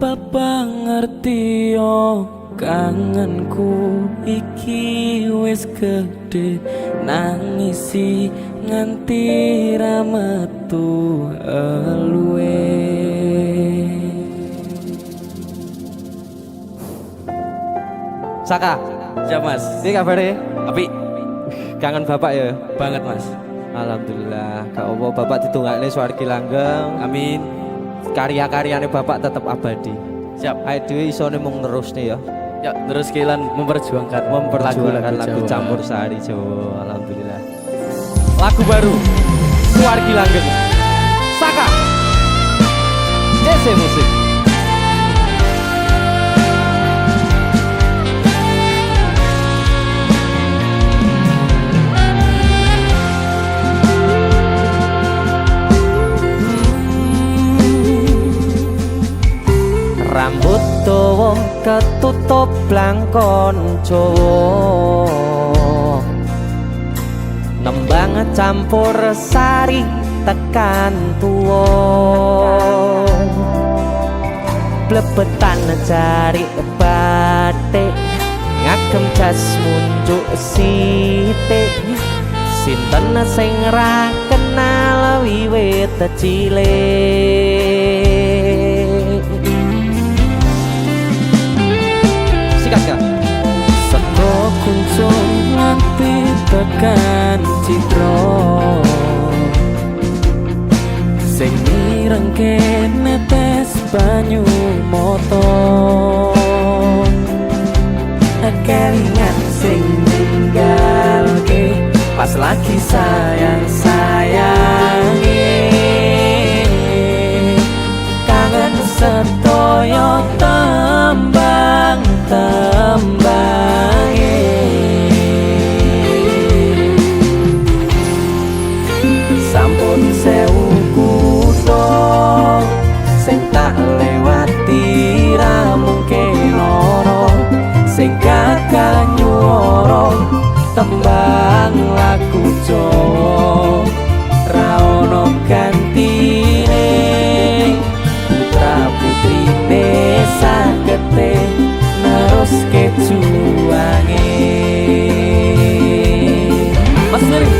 Papa ngerti yo kangenku iki wis gede nangisi nganti ra metu eluwe. Saka, Siap mas. ini kabarnya? Tapi Kangen bapak ya? banget mas. Alhamdulillah, gak apa bapak ditungakne swargi langgeng. Amin. Karya-karyane bapak tetap abadi. Siap. Ayo dhewe isone mung terus nih ya. Ya terus Kilan memperjuangkan Lagu Jawa. campur sari Jawa. Alhamdulillah. Lagu baru Swargi Langgeng. Saka. JC Musik. Rambut dawa ketutup blangkon Jawa, nembang campur sari tekan tuwa, blebetan jari batik ngagem jas munjuk sithik, sinten sing ra kenal wiwit cilik. Seko kuncung nganti tekan citro sing mirengke netes banyu moto, kelingan sing ninggalke pas lagi sayang-sayange, kangen sedaya tembang-tembange, sampun sewu kutha sing tak lewati ra mungkin lara, sing gagal nyuwara tembang lagu Jawa ra ono gantine, putra putrine sagete neruske juange. Mas Meri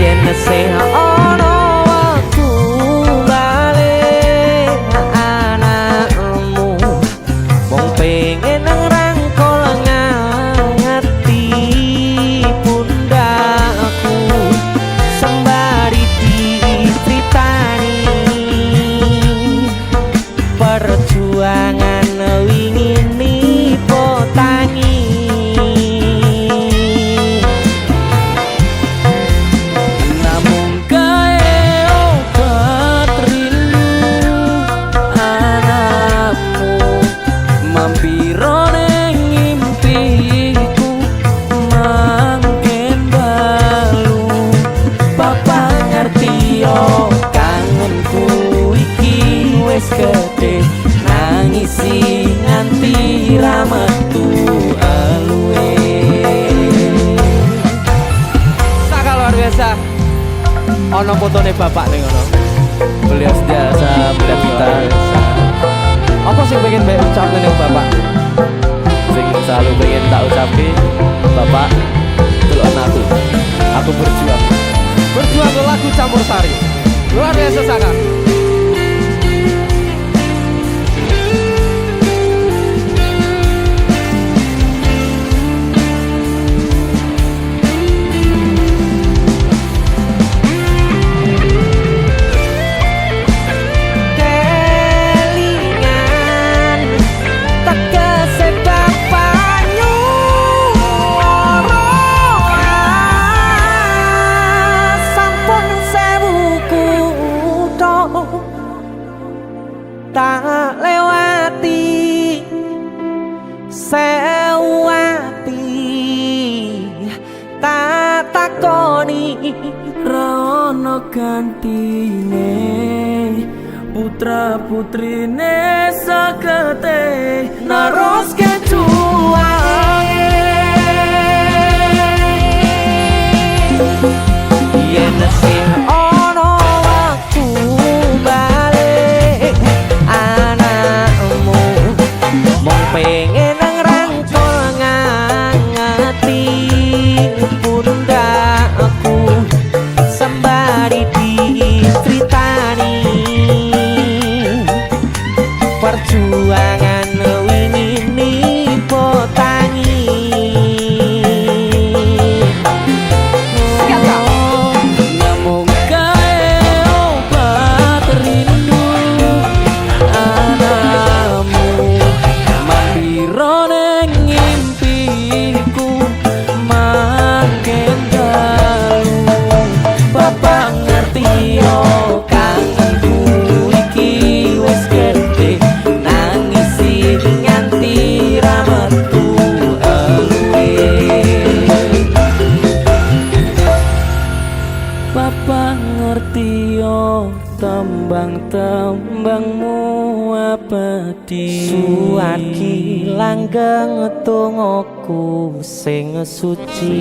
yen sing ono waktu balik anakmu mung pengen ngrangkul ngati pundakku sembari dicritani perjuangan wingi nipo tangi, namun gawe obat rindu anakmu mampiro ning impiku mangken balu. Papa ngerti yo kangenku iki wis gede nangisi nganti ra metu eluwe. Saka luar biasa. Ono fotone bapak ning ngono. Beliau sentiasa melihat kita, Apa sih pengen bae ucapne ning bapak? sing selalu pengen tak ucapi, Bapak delok aku berjuang. Berjuang ke lagu campur sari. Luar biasa Saka. Kelingan tegese bapak nyuwara sampun sewu kutha tak lewati sewu ati tak takoni ra ono gantine, putra putrine sagete neruske juange. Yen sing ono waktu balik tembang-tembangmu abadi Suwargi langgeng tungoku sing suci